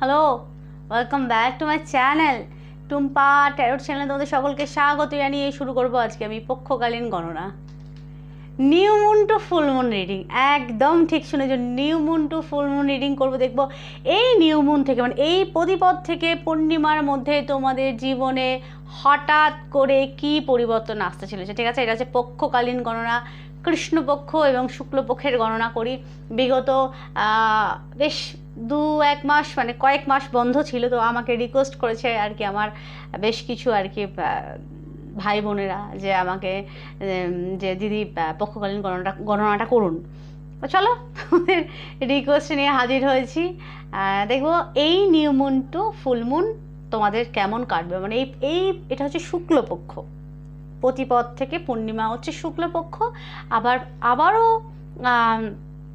Hello, welcome back to my channel Tumpa tarot চ্যানেলে তোমাদের সকলকে স্বাগত জানিয়ে শুরু করবো আজকে আমি পক্ষকালীন গণনা। New moon two full moon reading, একদম ঠিক শুনেছো, new moon two full moon reading করবো। দেখবো এই নিউ মুন থেকে মানে এই প্রতিপদ থেকে পূর্ণিমার মধ্যে তোমাদের জীবনে হঠাৎ করে কি পরিবর্তন আসতে চলেছে। ঠিক আছে, এটা হচ্ছে পক্ষকালীন গণনা। কৃষ্ণপক্ষ এবং শুক্লপক্ষের গণনা করি। বিগত বেশ এক মাস মানে কয়েক মাস বন্ধ ছিল, তো আমাকে রিকোয়েস্ট করেছে আর কি আমার বেশ কিছু আর কি ভাই বোনেরা যে আমাকে যে দিদি পক্ষকালীন গণনাটা করুন। তো চলো তোমাদের রিকোয়েস্ট নিয়ে হাজির হয়েছি। দেখবো এই new moon two full moon তোমাদের কেমন কাটবে। মানে এটা হচ্ছে শুক্লপক্ষ, প্রতিপদ থেকে পূর্ণিমা হচ্ছে শুক্লপক্ষ, আবারও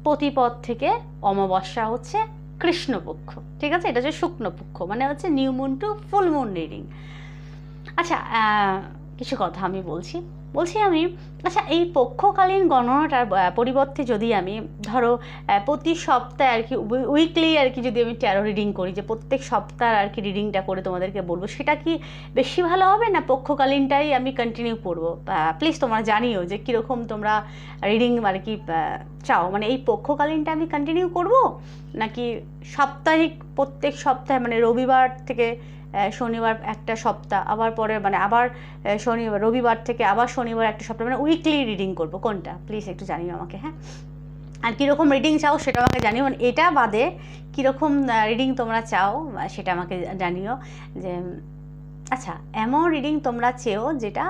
প্রতিপদ থেকে অমাবস্যা হচ্ছে কৃষ্ণপক্ষ। ঠিক আছে, এটা হচ্ছে শুক্লপক্ষ, মানে হচ্ছে new moon two full moon reading. আচ্ছা, কিছু কথা আমি বলছি আমি। আচ্ছা, এই পক্ষকালীন গণনাটার পরিবর্তে যদি আমি ধরো প্রতি সপ্তাহে আর কি উইকলি আর কি যদি আমি ট্যারো রিডিং করি, যে প্রত্যেক সপ্তাহ আর কি রিডিংটা করে তোমাদেরকে বলবো, সেটা কি বেশি ভালো হবে না পক্ষকালীনটাই আমি কন্টিনিউ করবো? প্লিজ তোমরা জানিও যে কীরকম তোমরা রিডিং আর কি চাও। মানে এই পক্ষকালীনটা আমি কন্টিনিউ করব নাকি সাপ্তাহিক প্রত্যেক সপ্তাহে, মানে রবিবার থেকে শনিবার একটা সপ্তাহ, আবার পরে মানে আবার রবিবার থেকে আবার শনিবার একটা সপ্তাহ, মানে উইকলি রিডিং করব, কোনটা প্লিজ একটু জানিও আমাকে। হ্যাঁ, আর কীরকম রিডিং চাও সেটা আমাকে জানিও। এটা বাদে কীরকম রিডিং তোমরা চাও সেটা আমাকে জানিও। যে আচ্ছা, এমন রিডিং তোমরা চেও যেটা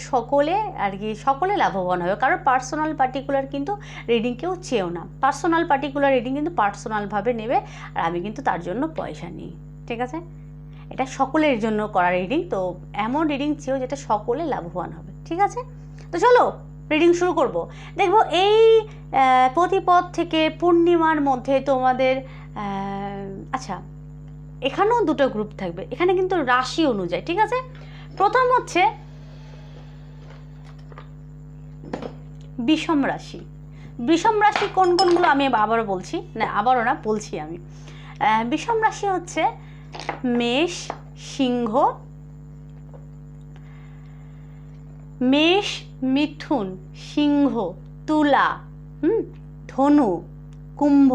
সকলে আর কি সকলে লাভবান হবে। কারণ পার্সোনাল পার্টিকুলার কিন্তু রিডিং কেউ চেও না। পার্সোনাল পার্টিকুলার রিডিং কিন্তু পার্সোনালভাবে নেবে, আর আমি কিন্তু তার জন্য পয়সা নিই। ঠিক আছে, এটা সকলের জন্য করা রিডিং, তো এমন রিডিং চেয়েও যেটা সকলে লাভবান হবে। ঠিক আছে, তো চলো রিডিং শুরু করব। দেখবো এই প্রতিপদ থেকে পূর্ণিমার মধ্যে তোমাদের আচ্ছা, এখানেও দুটো গ্রুপ থাকবে, এখানে কিন্তু রাশি অনুযায়ী। ঠিক আছে, প্রথম হচ্ছে বিষম রাশি। বিষম রাশি কোন কোনগুলো আমি আবারও বলছি, না আবারও না বলছি আমি। বিষম রাশি হচ্ছে মেষ, সিংহ, মেষ, মিথুন, সিংহ, তুলা, ধনু, কুম্ভ,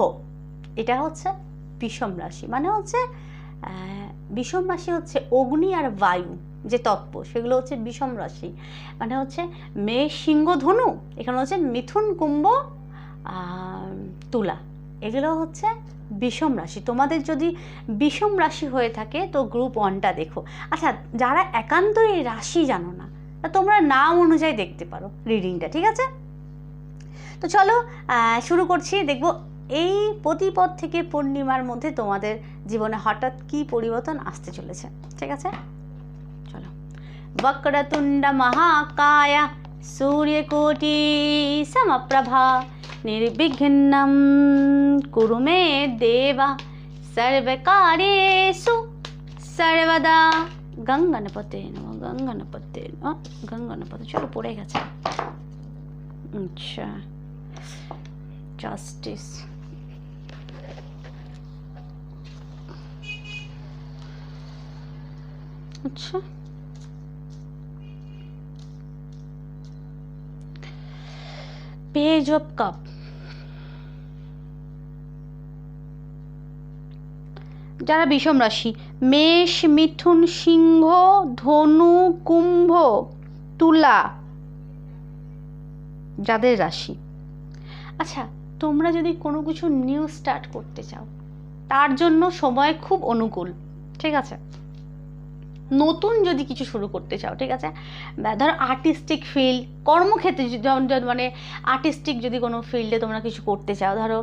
এটা হচ্ছে বিষম রাশি। মানে হচ্ছে বিষম রাশি হচ্ছে অগ্নি আর বায়ু যে তত্ত্ব, সেগুলো হচ্ছে বিষম রাশি। মানে হচ্ছে মেষ, সিংহ, ধনু, এখানে হচ্ছে মিথুন, কুম্ভ, তুলা, এগুলো হচ্ছে বিষম রাশি। তোমাদের যদি বিষম রাশি হয়ে থাকে তো গ্রুপ 1টা দেখো। আচ্ছা, যারা একান্ত এই রাশি জানো না, তোমরা নাম অনুযায়ী দেখতে পারো রিডিংটা। ঠিক আছে, তো চলো শুরু করছি। দেখবো এই প্রতিপদ থেকে পূর্ণিমার মধ্যে তোমাদের জীবনে হঠাৎ কি পরিবর্তন আসতে চলেছে। ঠিক আছে, চলো। বক্রতুণ্ড মহাকায় সূর্যকোটি সমপ্রভা নির্বিঘ্নম কুরু মে দেবা সর্বকার্যেষু সর্বদা। গঙ্গনপতে নমঃ, গঙ্গনপতে নমঃ, গঙ্গনপতে। চলো, পড়ে গেছে। আচ্ছা, জাস্টিস, আচ্ছা, পেজ অফ কাপ, যারা বিষম রাশি মেষ, মিথুন, সিংহ, ধনু, কুম্ভ, তুলা, যাদের রাশি। আচ্ছা, তোমরা যদি কোনো কিছু নিউ স্টার্ট করতে চাও, তার জন্য সময় খুব অনুকূল। ঠিক আছে, নতুন যদি কিছু শুরু করতে চাও, ঠিক আছে, ধরো আর্টিস্টিক ফিল্ড, কর্মক্ষেত্রে মানে আর্টিস্টিক যদি কোনো ফিল্ডে তোমরা কিছু করতে চাও, ধরো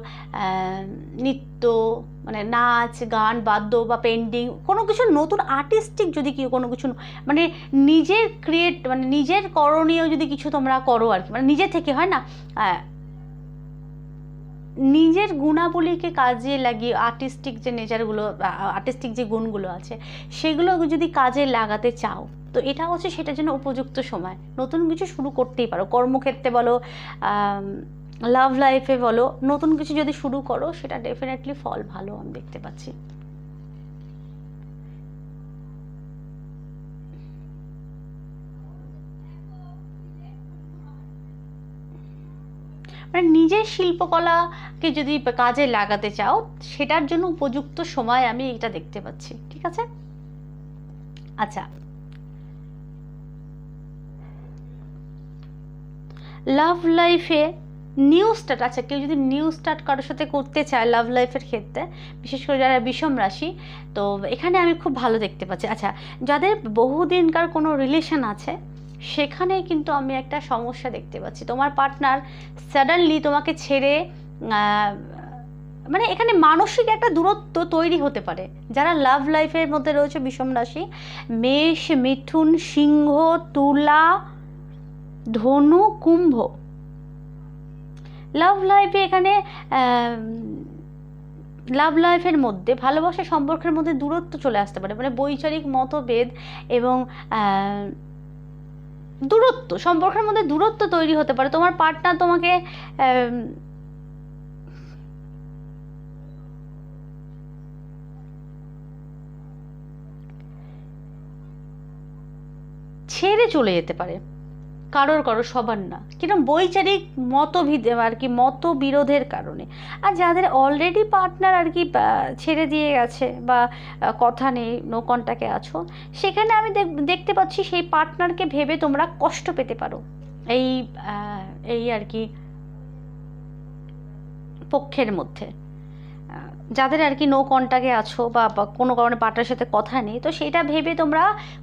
নৃত্য মানে নাচ, গান, বাদ্য বা পেন্টিং, কোনো কিছু নতুন আর্টিস্টিক যদি কোনো কিছু মানে নিজের মানে নিজের করণীয় যদি কিছু তোমরা করো আর কি, মানে নিজে থেকে হয় না, নিজের গুণাবলীকে কাজে লাগিয়ে আর্টিস্টিক যে নেচারগুলো, আর্টিস্টিক যে গুণগুলো আছে, সেগুলো যদি কাজে লাগাতে চাও, তো এটা হচ্ছে সেটার জন্য উপযুক্ত সময়। নতুন কিছু শুরু করতেই পারো, কর্মক্ষেত্রে বলো, লাভ লাইফে বলো, নতুন কিছু যদি শুরু করো সেটা ডেফিনেটলি ফল ভালো আমি দেখতে পাচ্ছি। মানে নিজের শিল্পকলাকে যদি কাজে লাগাতে চাও সেটার জন্য উপযুক্ত সময় আমি এটা দেখতে পাচ্ছি। ঠিক আছে, আচ্ছা লাভ লাইফে নিউ স্টার্ট, আচ্ছা কেউ যদি নিউ স্টার্ট কারোর সাথে করতে চায় লাভ লাইফের ক্ষেত্রে, বিশেষ করে যারা বিষম রাশি, তো এখানে আমি খুব ভালো দেখতে পাচ্ছি। আচ্ছা যাদের বহুদিনকার কোনো রিলেশন আছে সেখানে কিন্তু আমি একটা সমস্যা দেখতে পাচ্ছি। তোমার পার্টনার সাডেনলি তোমাকে ছেড়ে মানে এখানে মানসিক একটা দূরত্ব তৈরি হতে পারে। যারা লাভ লাইফের মধ্যে রয়েছে বিষম রাশি, মেষ, মিথুন, সিংহ, তুলা, ধনু, কুম্ভ, লাভ লাইফে এখানে লাভ লাইফের মধ্যে ভালোবাসা সম্পর্কের মধ্যে দূরত্ব চলে আসতে পারে, মানে বৈচারিক মতভেদ এবং দূরত্ব, সম্পর্কের মধ্যে দূরত্ব তৈরি হতে পারে। তোমার পার্টনার তোমাকে ছেড়ে চলে যেতে পারে, কারোর সবার না, কিরকম বৈচারিক মতভেদ আর কি, মতবিরোধের কারণে। আর যাদের অলরেডি পার্টনার আর কি ছেড়ে দিয়ে গেছে বা কথা নেই, নো কন্ট্যাক্টে আছো, সেখানে আমি দেখতে পাচ্ছি সেই পার্টনারকে ভেবে তোমরা কষ্ট পেতে পারো এই আর কি পক্ষের মধ্যে। যাদের আর কি নো কন্ট্যাক্টে আছো বা কোনো কারণে পার্টনারের সাথে কথা নেই, তো সেইটা ভেবে তোমরা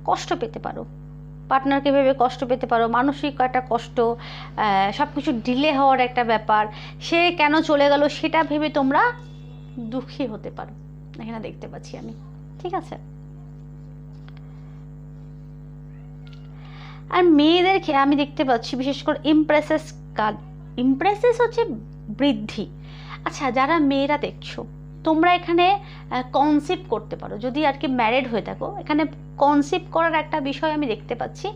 কষ্ট পেতে পারো, পার্টনারকে ভেবে কষ্ট পেতে পারো, মানসিক একটা কষ্ট, সব কিছু ডিলে হওয়ার একটা ব্যাপার, সে কেন চলে গেল সেটা ভেবে তোমরা দুঃখী হতে পারো, এখানে দেখতে পাচ্ছি আমি। ঠিক আছে, আর মেয়েদেরকে আমি দেখতে পাচ্ছি বিশেষ করে ইমপ্রেসেস কার্ড। ইমপ্রেসেস হচ্ছে বৃদ্ধি। আচ্ছা যারা মেয়েরা দেখছো, তোমরা এখানে কনসিভ করতে পারো, যদি আর কি ম্যারিড হয়ে থাকো, এখানে কনসিভ করার একটা বিষয় আমি দেখতে পাচ্ছি।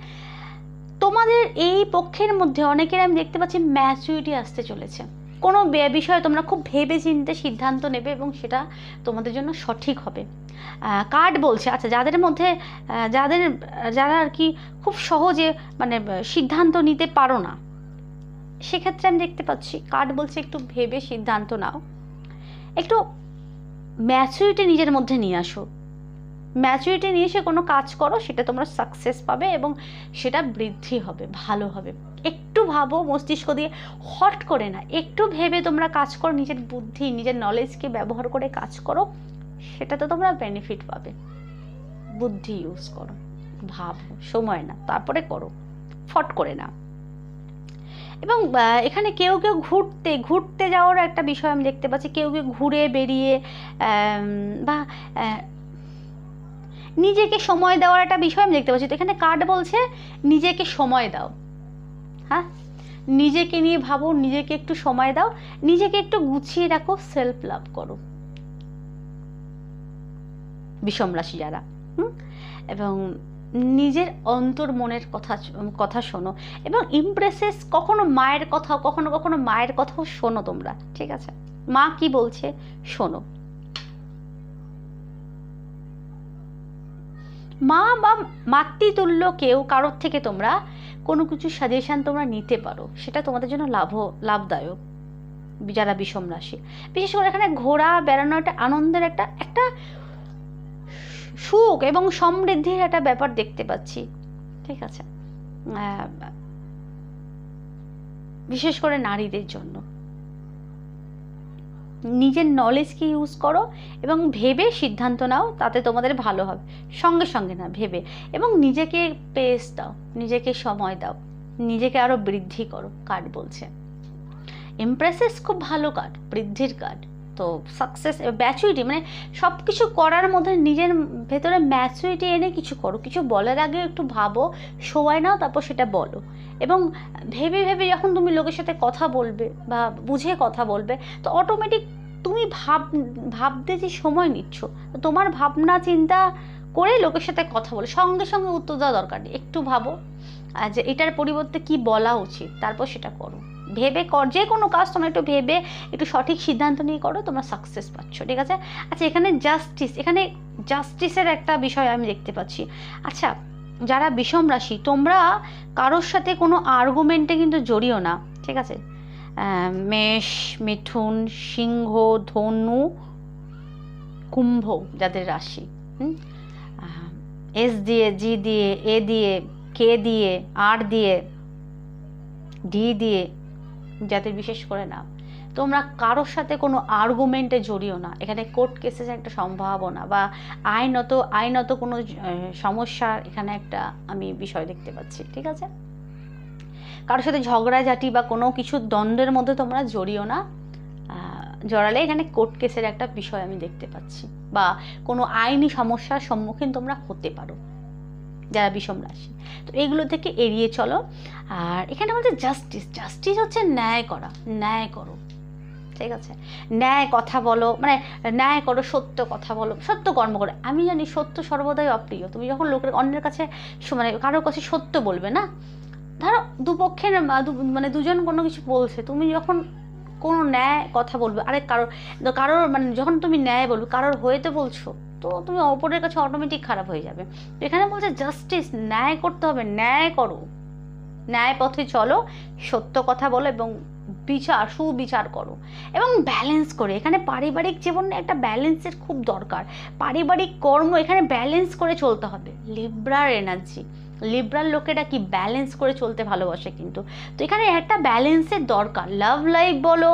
তোমাদের এই পক্ষের মধ্যে অনেকের আমি দেখতে পাচ্ছি ম্যাচুরিটি আসতে চলেছে, কোনো বিষয়ে তোমরা খুব ভেবে চিন্তে সিদ্ধান্ত নেবে এবং সেটা তোমাদের জন্য সঠিক হবে। কার্ড বলছে, আচ্ছা যাদের মধ্যে যারা আর কি খুব সহজে মানে সিদ্ধান্ত নিতে পারো না, সেক্ষেত্রে আমি দেখতে পাচ্ছি কার্ড বলছে একটু ভেবে সিদ্ধান্ত নাও, একটু ম্যাচুরিটি নিজের মধ্যে নিয়ে আসো, ম্যাচুরিটি নিয়ে এসে কোনো কাজ করো, সেটা তোমরা সাকসেস পাবে এবং সেটা বৃদ্ধি হবে, ভালো হবে। একটু ভাবো মস্তিষ্ক দিয়ে, হট করে না, একটু ভেবে তোমরা কাজ করো, নিজের বুদ্ধি নিজের নলেজকে ব্যবহার করে কাজ করো, সেটাতে তোমরা বেনিফিট পাবে। বুদ্ধি ইউজ করো, ভাবো, সময় না, তারপরে করো, ফট করে না। এবং এখানে কেউ ঘুরতে যাওয়ার একটা বিষয় আমি দেখতে পাচ্ছি, কেউ ঘুরে বেরিয়ে বা নিজেকে সময় দেওয়ার একটা বিষয় আমি দেখতে পাচ্ছি। তো এখানে কার্ড বলছে নিজেকে সময় দাও, হ্যাঁ নিজেকে নিয়ে ভাবো, নিজেকে একটু সময় দাও, নিজেকে একটু গুছিয়ে রাখো, সেলফ লাভ করো বিষম রাশি যারা, এবং নিজের অন্তর মনের কথা শোনো। এবং ইমপ্রেসেস কখনো মায়ের কথাও, কখনো মায়ের কথাও শোনো তোমরা। ঠিক আছে, মা কি বলছে শোনো, মা বা মাতৃতুল্য কেউ কারোর থেকে তোমরা কোনো কিছু সাজেশন তোমরা নিতে পারো, সেটা তোমাদের জন্য লাভদায়ক যারা বিষম রাশি। বিশেষ করে এখানে ঘোরা বেড়ানো একটা আনন্দের একটা সুখ এবং সমৃদ্ধির একটা ব্যাপার দেখতে পাচ্ছি। ঠিক আছে, বিশেষ করে নারীদের জন্য নিজের নলেজকে ইউজ করো এবং ভেবে সিদ্ধান্ত নাও, তাতে তোমাদের ভালো হবে। সঙ্গে না, ভেবে, এবং নিজেকে পেস দাও, নিজেকে সময় দাও, নিজেকে আরো বৃদ্ধি করো। কার্ড বলছে ইমপ্রেসেস খুব ভালো কার্ড, বৃদ্ধির কার্ড। তো সাকসেস, ম্যাচুরিটি, মানে সব কিছু করার মধ্যে নিজের ভেতরে ম্যাচুরিটি এনে কিছু করো। কিছু বলার আগে একটু ভাবো, সময় নাও, তারপর সেটা বলো। এবং ভেবে যখন তুমি লোকের সাথে কথা বলবে বা বুঝে কথা বলবে, তো অটোমেটিক তুমি ভাবতে যে সময় নিচ্ছ, তোমার ভাবনা চিন্তা করে লোকের সাথে কথা বলে সঙ্গে উত্তর দেওয়া দরকার নেই। একটু ভাবো যে এটার পরিবর্তে কি বলা উচিত, তারপর সেটা করো। ভেবে যে কোনো কাজ তোমরা একটু ভেবে একটু সঠিক সিদ্ধান্ত নিয়ে করো, তোমরা সাকসেস পাচ্ছ। ঠিক আছে, আচ্ছা এখানে জাস্টিসের একটা বিষয় আমি দেখতে পাচ্ছি। আচ্ছা যারা বিষম রাশি, তোমরা কারোর সাথে কোনো আর্গুমেন্টে কিন্তু জড়িও না। ঠিক আছে, মেষ, মিথুন, সিংহ, ধনু, কুম্ভ যাদের রাশি, এস দিয়ে, জি দিয়ে, এ দিয়ে, কে দিয়ে, আর দিয়ে, ডি দিয়ে যাদের বিশেষ করে নাম, তোমরা কারোর সাথে কোনো আর্গুমেন্টে জড়িও না। এখানে কোর্ট কেসের একটা সম্ভাবনা বা আইনত কোনো সমস্যার এখানে একটা আমি বিষয় দেখতে পাচ্ছি, ঠিক আছে? কারোর সাথে ঝগড়াঝাটি বা কোনো কিছু দ্বন্দ্বের মধ্যে তোমরা জড়িও না। জড়ালে এখানে কোর্ট কেসের একটা বিষয় আমি দেখতে পাচ্ছি, বা কোনো আইনি সমস্যার সম্মুখীন তোমরা হতে পারো যারা বিষম রাশি। তো এইগুলো থেকে এড়িয়ে চলো। আর এখানে বলতে জাস্টিস হচ্ছে ন্যায় করা, ন্যায় করো, ঠিক আছে? ন্যায় কথা বলো, মানে ন্যায় করো, সত্য কথা বলো, সত্য কর্ম করো। আমি জানি সত্য সর্বদাই অপ্রিয়। তুমি যখন অন্যের কাছে মানে কারোর কাছে সত্য বলবে না, ধরো দুপক্ষের মানে দুজন কোনো কিছু বলছে, তুমি যখন কোনো ন্যায় কথা বলবে, আরে কারোর মানে যখন তুমি ন্যায় বলবে কারোর হয়েতে বলছো, তো তুমি অপরের কাছে অটোমেটিক খারাপ হয়ে যাবে। তো এখানে বলছে জাস্টিস, ন্যায় করতে হবে, ন্যায় করো, ন্যায় পথে চলো, সত্য কথা বলো এবং সুবিচার করো এবং ব্যালেন্স করে। এখানে পারিবারিক জীবনে একটা ব্যালেন্সের খুব দরকার। পারিবারিক কর্ম এখানে ব্যালেন্স করে চলতে হবে। লিব্রার এনার্জি, লিব্রাল লোকেরা কি ব্যালেন্স করে চলতে ভালোবাসে কিন্তু। তো এখানে একটা ব্যালেন্সের দরকার। লাভ লাইফ বলো,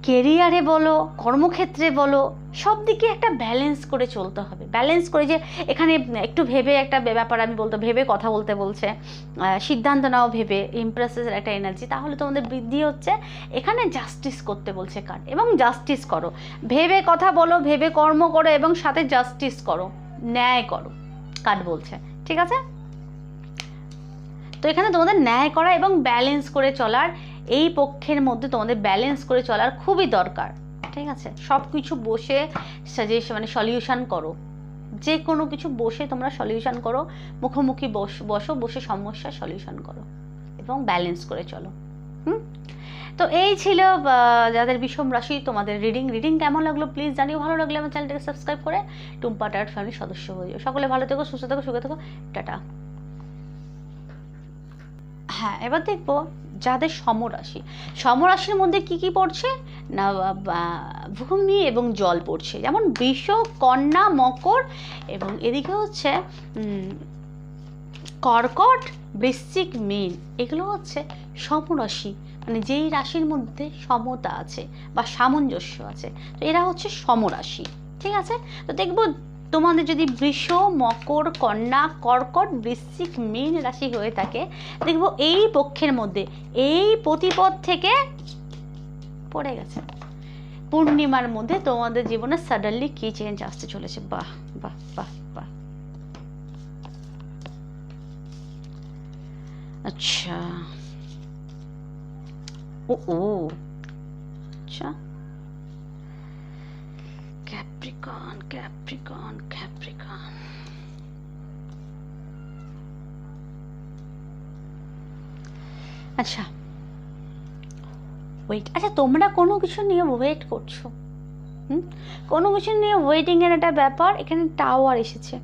কেরিয়ারে বলো, কর্মক্ষেত্রে বলো, সব দিকে একটা ব্যালেন্স করে চলতে হবে। ব্যালেন্স করে, যে এখানে একটু ভেবে একটা ব্যাপার আমি বলতে, ভেবে কথা বলতে বলছে, সিদ্ধান্ত নাও ভেবে, ইমপ্রেসেসের একটা এনার্জি, তাহলে তোমাদের বৃদ্ধি হচ্ছে। এখানে জাস্টিস করতে বলছে কার্ড, এবং জাস্টিস করো, ভেবে কথা বলো, ভেবে কর্ম করো এবং সাথে জাস্টিস করো, ন্যায় করো কার্ড বলছে, ঠিক আছে? তো এখানে তোমাদের ন্যায় করা এবং ব্যালেন্স করে চলার, এই পক্ষের মধ্যে তোমাদের ব্যালেন্স করে চলার খুবই দরকার, ঠিক আছে? সব কিছু বসে মানে সলিউশন করো, যে কোনো কিছু বসে তোমরা সলিউশন করো, মুখোমুখি বসে সমস্যার সলিউশন করো এবং ব্যালেন্স করে চলো। তো এই ছিল যাদের বিষম রাশি তোমাদের রিডিং কেমন লাগলো প্লিজ জানিও। ভালো লাগলে আমার চ্যানেলটাকে সাবস্ক্রাইব করে টুম্পা ট্যারট ফ্যামিলির সদস্য হয়ে যাও। সকলে ভালো থেকো, সুস্থ থেকো, সুখে থেকো, টাটা। হ্যাঁ, এবার দেখবো যাদের সমরাশির মধ্যে কি কি পড়ছে না, ভূমি এবং জল পড়ছে, যেমন বৃষ, কন্যা, মকর, এবং এদিকে হচ্ছে কর্কট, বৃশ্চিক, মীন। এগুলো হচ্ছে সমরাশি, মানে যেই রাশির মধ্যে সমতা আছে বা সামঞ্জস্য আছে, তো এরা হচ্ছে সমরাশি, ঠিক আছে? তো দেখবো তোমাদের যদি বৃষ, মকর, কন্যা, কর্কট, বৃশ্চিক, মীন রাশি হয়ে থাকে, দেখবো এই পক্ষের মধ্যে এই প্রতিপদ থেকে পড়ে গেছে। পূর্ণিমার মধ্যে তোমাদের জীবনে সাডেনলি কি চেঞ্জ আসতে চলেছে। বাহ বাহ বাহ বাহ। আচ্ছা, ও আচ্ছা, ক্যাপ্রিকন। আচ্ছা ওয়েট, আচ্ছা তোমরা কোনো কিছু নিয়ে ওয়েট করছো, কোনো কিছু নিয়ে ওয়েটিং এর একটা ব্যাপার। এখানে টাওয়ার এসেছে,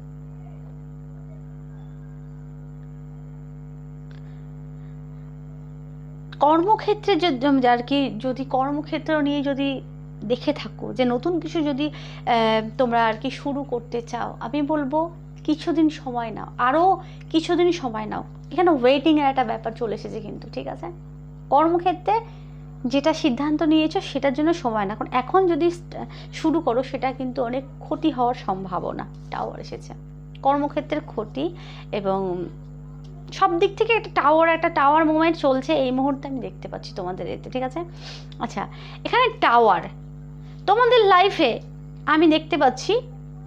কর্মক্ষেত্রে আর কি, যদি কর্মক্ষেত্র নিয়ে যদি দেখে থাকো যে নতুন কিছু যদি তোমরা আর কি শুরু করতে চাও, আমি বলবো কিছুদিন সময় নাও, আরও কিছুদিন সময় নাও। এখানে ওয়েটিংয়ের একটা ব্যাপার চলে এসেছে কিন্তু, ঠিক আছে? কর্মক্ষেত্রে যেটা সিদ্ধান্ত নিয়েছো সেটার জন্য সময় না, কারণ এখন যদি শুরু করো সেটা কিন্তু অনেক ক্ষতি হওয়ার সম্ভাবনা। টাওয়ার এসেছে, কর্মক্ষেত্রের ক্ষতি এবং সব দিক থেকে একটা টাওয়ার মুভমেন্ট চলছে এই মুহূর্তে আমি দেখতে পাচ্ছি তোমাদের এতে, ঠিক আছে? আচ্ছা, এখানে টাওয়ার তোমাদের লাইফে আমি দেখতে পাচ্ছি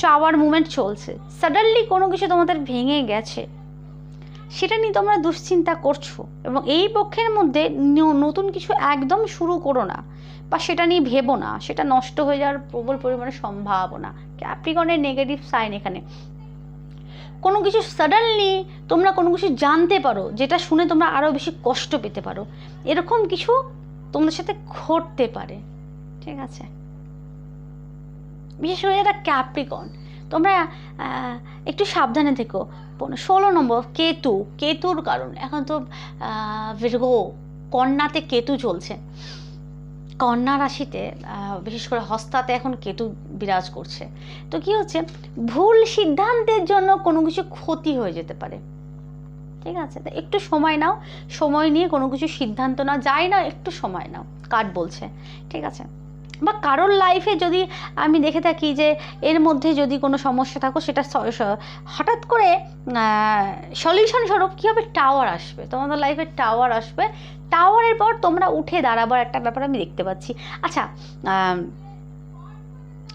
টাওয়ার মুভমেন্ট চলছে। সাডেনলি কোনো কিছু তোমাদের ভেঙে গেছে, সেটা নিয়ে তোমরা দুশ্চিন্তা করছো, এবং এই পক্ষের মধ্যে নতুন কিছু একদম শুরু করো না, বা সেটা নিয়ে ভেবো না, সেটা নষ্ট হয়ে যাওয়ার প্রবল পরিমাণে সম্ভাবনা। ক্যাপ্রিকনের নেগেটিভ সাইন। এখানে কোনো কিছু সাডেনলি তোমরা কোনো কিছু জানতে পারো যেটা শুনে তোমরা আরও বেশি কষ্ট পেতে পারো, এরকম কিছু তোমাদের সাথে ঘটতে পারে, ঠিক আছে? বিশেষ করে এটা ক্যাপ্রিকন, তোমরা একটু সাবধানে থেকো। 16 নম্বর কেতুর কারণ। এখন তো ভির্গো কন্যাতে কেতু চলছে, কন্যা রাশিতে বিশেষ করে হস্তাতে এখন কেতু বিরাজ করছে। তো কি হচ্ছে, ভুল সিদ্ধান্তের জন্য কোনো কিছু ক্ষতি হয়ে যেতে পারে, ঠিক আছে? তো একটু সময় নাও, সময় নিয়ে কোনো কিছু সিদ্ধান্ত নাও, যাই না একটু সময় নাও, কার্ড বলছে, ঠিক আছে? বা কারোর লাইফে যদি আমি দেখে থাকি যে এর মধ্যে যদি কোনো সমস্যা থাকো, সেটা হঠাৎ করে সলিউশন স্বরূপ কী হবে, টাওয়ার আসবে, তোমাদের লাইফে টাওয়ার আসবে। টাওয়ারের পর তোমরা উঠে দাঁড়াবার একটা ব্যাপার আমি দেখতে পাচ্ছি। আচ্ছা,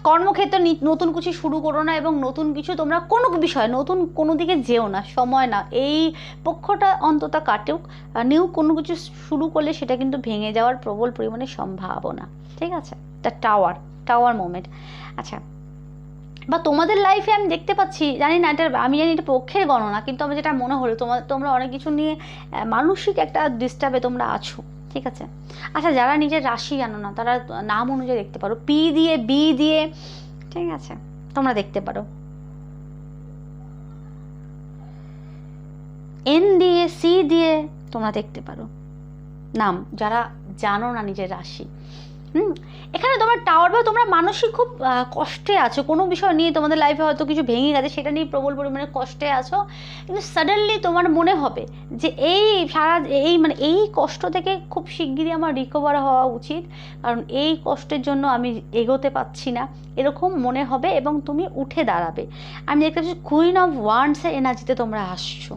কর্মক্ষেত্রে নতুন কিছু শুরু করো না, এবং নতুন কিছু তোমরা কোনো বিষয় নতুন কোনো দিকে যেও না, সময় না, এই পক্ষটা অন্তত কাটেও। নিউ কোনো কিছু শুরু করলে সেটা কিন্তু ভেঙে যাওয়ার প্রবল পরিমাণে সম্ভাবনা, ঠিক আছে? The tower moment. আচ্ছা, বা তোমাদের লাইফে আমি দেখতে পাচ্ছি, জানি না এটা, আমি জানি এটা পক্ষের গণনা, কিন্তু আমার যেটা মনে হলো তোমরা অনেক কিছু নিয়ে মানসিক একটা ডিস্টার্বে তোমরা আছো, ঠিক আছে? আচ্ছা, যারা নিজের রাশি জানো না তারা নাম অনুযায়ী দেখতে পারো, পি দিয়ে, বি দিয়ে, ঠিক আছে, তোমরা দেখতে পারো, এন দিয়ে, সি দিয়ে তোমরা দেখতে পারো নাম, যারা জানো না নিজের রাশি। এখানে তোমার টাওয়ার বা তোমরা মানসিক খুব কষ্টে আছো, কোনো বিষয় নিয়ে তোমাদের লাইফে হয়তো কিছু ভেঙে গেছে, সেটা নিয়ে প্রবল পরিমাণে কষ্টে আছো, কিন্তু সাডেনলি তোমার মনে হবে যে এই কষ্ট থেকে খুব শিগগিরই আমার রিকভার হওয়া উচিত, কারণ এই কষ্টের জন্য আমি এগোতে পারছি না, এরকম মনে হবে, এবং তুমি উঠে দাঁড়াবে। আমি দেখতে পাচ্ছি কুইন অফ ওয়ান্ডসের এনার্জিতে তোমরা আসছো।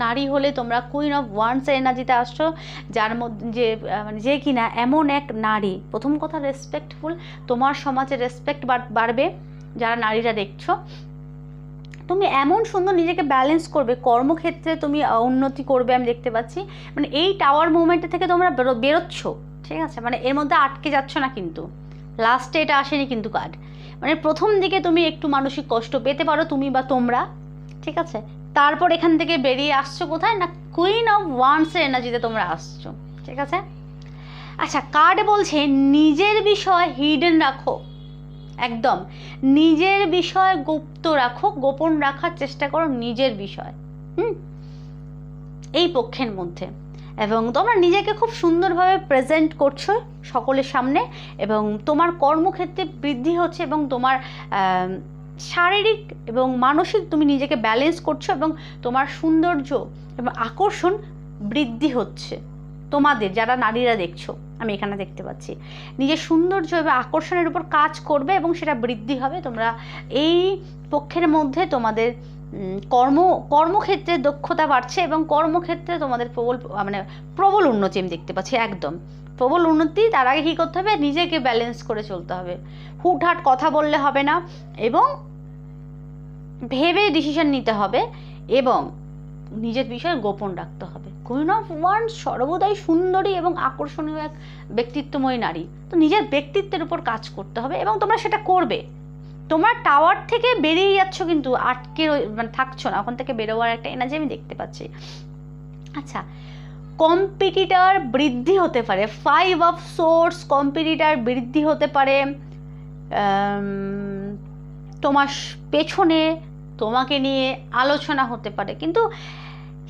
নারী হলে তোমরা কুইন অফ ওয়ান্ডসের এনার্জিতে আসছো, যার মধ্যে যে কিনা এমন এক নারী, প্রথম কথা রেসপেক্টফুল, তোমার সমাজে রেসপেক্ট বাড়বে। যারা নারীরা দেখছো, তুমি এমন সুন্দর নিজেকে ব্যালেন্স করবে, কর্মক্ষেত্রে তুমি উন্নতি করবে, আমি দেখতে পাচ্ছি। মানে এই টাওয়ার মুভমেন্ট থেকে তোমরা বেরোচ্ছ, ঠিক আছে? মানে এর মধ্যে আটকে যাচ্ছ না, কিন্তু লাস্টে এটা আসেনি কিন্তু কার্ড। মানে প্রথম দিকে তুমি একটু মানসিক কষ্ট পেতে পারো, তুমি বা তোমরা, ঠিক আছে? তারপর এখান থেকে বেরিয়ে আসছো কোথায় না, কুইন অফ ওয়ান্ডসের এনার্জিতে তোমরা আসছো, ঠিক আছে? আচ্ছা, কার্ড বলছে নিজের বিষয় হিডেন রাখো, একদম নিজের বিষয় গুপ্ত রাখো, গোপন রাখার চেষ্টা করো নিজের বিষয় এই পক্ষের মধ্যে, এবং তোমরা নিজেকে খুব সুন্দরভাবে প্রেজেন্ট করছো সকলের সামনে, এবং তোমার কর্মক্ষেত্রে বৃদ্ধি হচ্ছে, এবং তোমার শারীরিক এবং মানসিক তুমি নিজেকে ব্যালেন্স করছো, এবং তোমার সৌন্দর্য এবং আকর্ষণ বৃদ্ধি হচ্ছে। তোমাদের যারা নারীরা দেখছো, আমি এখানে দেখতে পাচ্ছি নিজের সৌন্দর্য এবং আকর্ষণের উপর কাজ করবে, এবং সেটা বৃদ্ধি হবে। তোমরা এই পক্ষের মধ্যে তোমাদের কর্মক্ষেত্রে দক্ষতা বাড়ছে, এবং কর্মক্ষেত্রে তোমাদের প্রবল উন্নতি আমি দেখতে পাচ্ছি, একদম প্রবল উন্নতি। তার আগে কী করতে হবে, নিজেকে ব্যালেন্স করে চলতে হবে, হুটহাট কথা বললে হবে না, এবং ভেবে ডিসিশন নিতে হবে, এবং নিজের বিষয় গোপন রাখতে হবে। কুইন অফ ওয়ান্ডস সর্বদাই সুন্দরী এবং আকর্ষণীয় এক ব্যক্তিত্বময় নারী, তো নিজের ব্যক্তিত্বের উপর কাজ করতে হবে, এবং তোমরা সেটা করবে। তোমরা টাওয়ার থেকে বেরিয়ে যাচ্ছ, কিন্তু আটকে থাকছো না, ওখান থেকে বেরোবার একটা এনার্জি আমি দেখতে পাচ্ছি। আচ্ছা, কম্পিটিটার বৃদ্ধি হতে পারে, 5 অফ সোর্স, কম্পিটিটার বৃদ্ধি হতে পারে, তোমার পেছনে তোমাকে নিয়ে আলোচনা হতে পারে, কিন্তু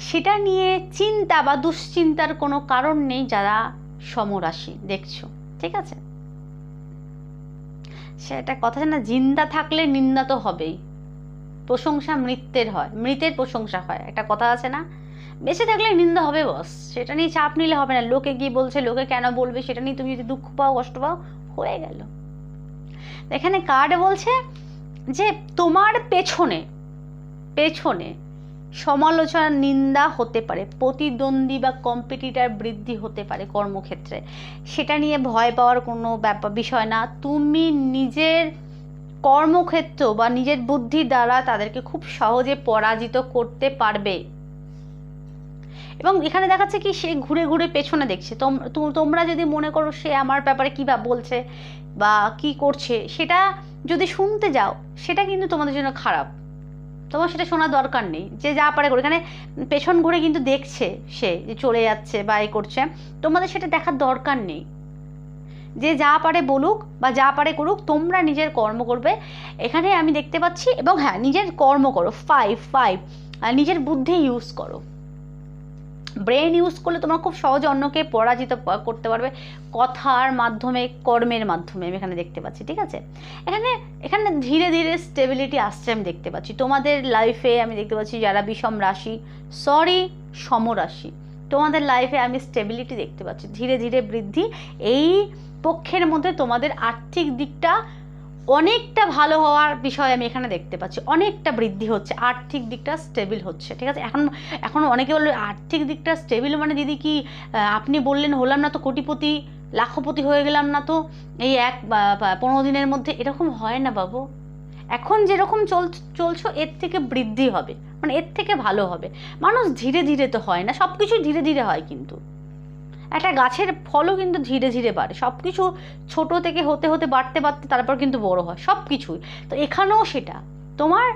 সেটা নিয়ে চিন্তা বা দুশ্চিন্তার কোনো কারণ নেই যারা সমরাশি দেখছো, ঠিক আছে? সেটা কথা না, জিন্দা থাকলে নিন্দা তো হবেই, প্রশংসা মৃতের হয়, মৃতের প্রশংসা হয়, একটা কথা আছে না? বেঁচে থাকলে নিন্দা হবে বস, সেটা নিয়ে চাপ নিলে হবে না। লোকে কি বলছে, লোকে কেন বলবে, সেটা নিয়ে তুমি যদি দুঃখ পাও, কষ্ট পাও, হয়ে গেল। এখানে কার্ডে বলছে যে তোমার পেছনে সমালোচনা, নিন্দা হতে পারে, প্রতিদ্বন্দ্বী বা কম্পিটিটার বৃদ্ধি হতে পারে কর্মক্ষেত্রে, সেটা নিয়ে ভয় পাওয়ার কোনো বিষয় না। তুমি নিজের কর্মক্ষেত্র বা নিজের বুদ্ধির দ্বারা তাদেরকে খুব সহজে পরাজিত করতে পারবে, এবং এখানে দেখাচ্ছে কি সে ঘুরে ঘুরে পেছনে দেখছে। তোমরা যদি মনে করো সে আমার ব্যাপারে কী বলছে বা কি করছে, সেটা যদি শুনতে যাও, সেটা কিন্তু তোমাদের জন্য খারাপ। তোমার সেটা শোনার দরকার নেই। যে যা পারে করে, এখানে পেছন ঘুরে কিন্তু দেখছে সে যে চলে যাচ্ছে বা এই করছে, তোমাদের সেটা দেখার দরকার নেই। যে যা পারে বলুক বা যা পারে করুক, তোমরা নিজের কর্ম করবে এখানে আমি দেখতে পাচ্ছি। এবং হ্যাঁ, নিজের কর্ম করো, 5 নিজের বুদ্ধি ইউজ করো, ব্রেন ইউজ করলে তোমরা খুব সহজে অন্যকে পরাজিত করতে পারবে কথার মাধ্যমে, কর্মের মাধ্যমে, আমি এখানে দেখতে পাচ্ছি। ঠিক আছে, এখানে এখানে ধীরে ধীরে স্টেবিলিটি আসছে আমি দেখতে পাচ্ছি তোমাদের লাইফে। আমি দেখতে পাচ্ছি যারা বিষম রাশি, সরি সমরাশি, তোমাদের লাইফে আমি স্টেবিলিটি দেখতে পাচ্ছি, ধীরে ধীরে বৃদ্ধি। এই পক্ষের মধ্যে তোমাদের আর্থিক দিকটা অনেকটা ভালো হওয়ার বিষয় আমি এখানে দেখতে পাচ্ছি, অনেকটা বৃদ্ধি হচ্ছে, আর্থিক দিকটা স্টেবিল হচ্ছে। ঠিক আছে, এখন অনেকে বলবে আর্থিক দিকটা স্টেবিল মানে দিদি কি আপনি বললেন হলাম না তো কোটিপতি, লাখপতি হয়ে গেলাম না তো এই 15 দিনের মধ্যে? এরকম হয় না বাবু। এখন যেরকম চলছো এর থেকে বৃদ্ধি হবে, মানে এর থেকে ভালো হবে। মানুষ ধীরে ধীরে তো হয় না, সব কিছুই ধীরে ধীরে হয়, কিন্তু একটা গাছের ফলও কিন্তু ধীরে ধীরে বাড়ে, সব কিছু ছোটো থেকে হতে হতে বাড়তে বাড়তে তারপর কিন্তু বড় হয় সব কিছুই। তো এখানেও সেটা তোমার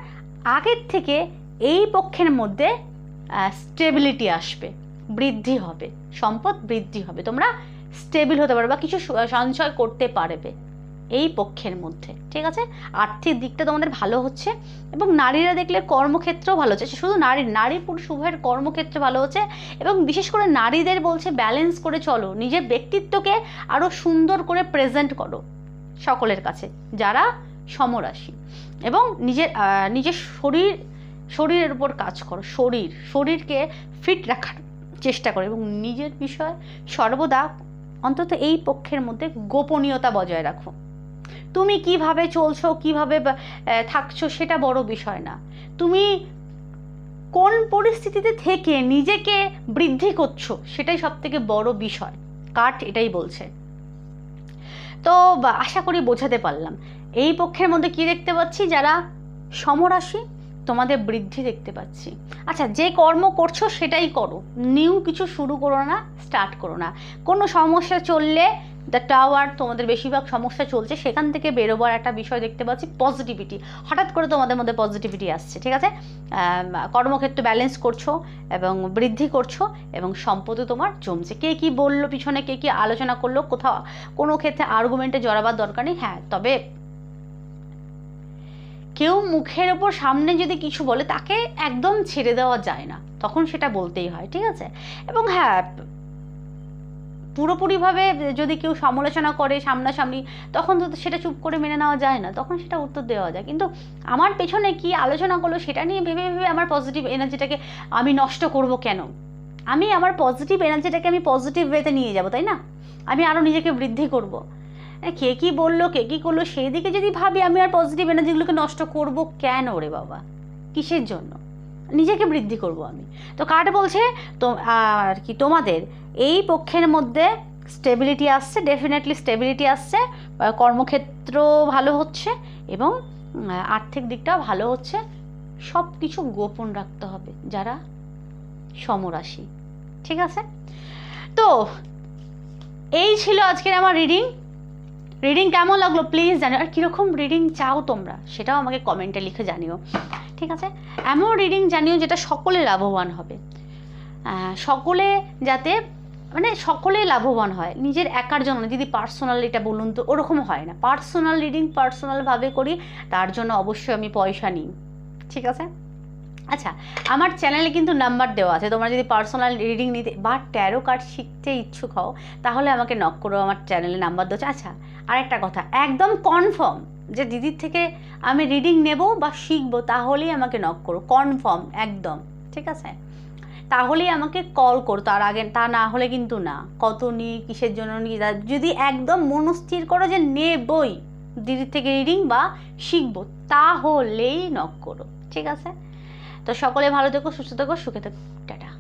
আগের থেকে এই পক্ষের মধ্যে স্টেবিলিটি আসবে, বৃদ্ধি হবে, সম্পদ বৃদ্ধি হবে, তোমরা স্টেবিল হতে পারবে বা কিছু সঞ্চয় করতে পারবে এই পক্ষের মধ্যে। ঠিক আছে, আর্থিক দিকটা তোমাদের ভালো হচ্ছে এবং নারীরা দেখলে কর্মক্ষেত্রেও ভালো হচ্ছে। শুধু নারী পুরুষ উভয়ের কর্মক্ষেত্রে ভালো হচ্ছে এবং বিশেষ করে নারীদের বলছে ব্যালেন্স করে চলো, নিজের ব্যক্তিত্বকে আরও সুন্দর করে প্রেজেন্ট করো সকলের কাছে যারা সমরাশি, এবং নিজের শরীরের উপর কাজ করো, শরীরকে ফিট রাখার চেষ্টা করো এবং নিজের বিষয় সর্বদা অন্তত এই পক্ষের মধ্যে গোপনীয়তা বজায় রাখো। তুমি কিভাবে চলছো, কিভাবে থাকছো সেটা বড় বিষয় না, তুমি কোন পরিস্থিতিতে থেকে নিজেকে বৃদ্ধি করছো সেটাই সব থেকে বড় বিষয়। কার্ড এটাই বলছে। তো আশা করি বোঝাতে পারলাম। এই পক্ষের মধ্যে কি দেখতে পাচ্ছি, যারা সমরাশি তোমাদের বৃদ্ধি দেখতে পাচ্ছি। আচ্ছা, যে কর্ম করছো সেটাই করো, নিউ কিছু শুরু করো না, স্টার্ট করো না। কোনো সমস্যা চললে দ্য টাওয়ার, তোমাদের বেশিরভাগ সমস্যা চলছে সেখান থেকে বেরোবার একটা বিষয় দেখতে পাচ্ছি, পজিটিভিটি। হঠাৎ করে তোমাদের মধ্যে পজিটিভিটি আসছে। ঠিক আছে, কর্মক্ষেত্রে ব্যালেন্স করছো এবং বৃদ্ধি করছো এবং সম্পদও তোমার জমছে। কে কি বললো পিছনে, কে কি আলোচনা করলো, কোথাও কোনো ক্ষেত্রে আর্গুমেন্টে জড়াবার দরকার নেই। হ্যাঁ, তবে কেউ মুখের ওপর সামনে যদি কিছু বলে তাকে একদম ছেড়ে দেওয়া যায় না, তখন সেটা বলতেই হয়। ঠিক আছে, এবং হ্যাঁ, পুরোপুরিভাবে যদি কেউ সমালোচনা করে সামনাসামনি তখন তো সেটা চুপ করে মেনে নেওয়া যায় না, তখন সেটা উত্তর দেওয়া যায়। কিন্তু আমার পেছনে কি আলোচনা করলো সেটা নিয়ে ভেবে ভেবে আমার পজিটিভ এনার্জিটাকে আমি নষ্ট করব কেন? আমি আমার পজিটিভ এনার্জিটাকে আমি পজিটিভ ওয়েতে নিয়ে যাব, তাই না? আমি আরও নিজেকে বৃদ্ধি করব। কে কি বললো, কে কি করলো সেই দিকে যদি ভাবি, আমি আর পজিটিভ এনার্জিগুলোকে নষ্ট করব কেন রে বাবা? কিসের জন্য? নিজেকে বৃদ্ধি করব আমি। তো কার্ড বলছে তো আর কি, তোমাদের এই পক্ষের মধ্যে স্টেবিলিটি আসছে, ডেফিনেটলি স্টেবিলিটি আসছে, কর্মক্ষেত্র ভালো হচ্ছে এবং আর্থিক দিকটাও ভালো হচ্ছে। সব কিছু গোপন রাখতে হবে যারা সমরাশি। ঠিক আছে, তো এই ছিল আজকের আমার রিডিং কেমন লাগলো প্লিজ জানিও, আর কীরকম রিডিং চাও তোমরা সেটাও আমাকে কমেন্টে লিখে জানিও। ঠিক আছে, এমন রিডিং জানিও যেটা সকলে লাভবান হবে, সকলে যাতে মানে সকলেই লাভবান হয়, নিজের একার জন্য। যদি পার্সোনাল এটা বলুন তো ওরকম হয় না, পার্সোনাল রিডিং পার্সোনালভাবে করি, তার জন্য অবশ্যই আমি পয়সা নিই। ঠিক আছে, আচ্ছা, আমার চ্যানেলে কিন্তু নাম্বার দেওয়া আছে, তোমরা যদি পার্সোনাল রিডিং নিতে বা ট্যারো কার্ড শিখতে ইচ্ছুক হও তাহলে আমাকে নক করো, আমার চ্যানেলে নাম্বার দেওয়া আছে। আচ্ছা, আরেকটা কথা, একদম কনফার্ম যে দিদির থেকে আমি রিডিং নেব বা শিখবো তাহলেই আমাকে নক করো, কনফার্ম একদম। ঠিক আছে, তাহলেই আমাকে কল করো, তার আগে তা না হলে কিন্তু না। কত নিই, কিসের জন্য নিই, যদি একদম মনস্থির করো যে নেবই দিদির থেকে রিডিং বা শিখবো তাহলেই নক করো। ঠিক আছে, তো সকলে ভালো থেকো, সুস্থ থেকো, সুখে থেকো, টাটা।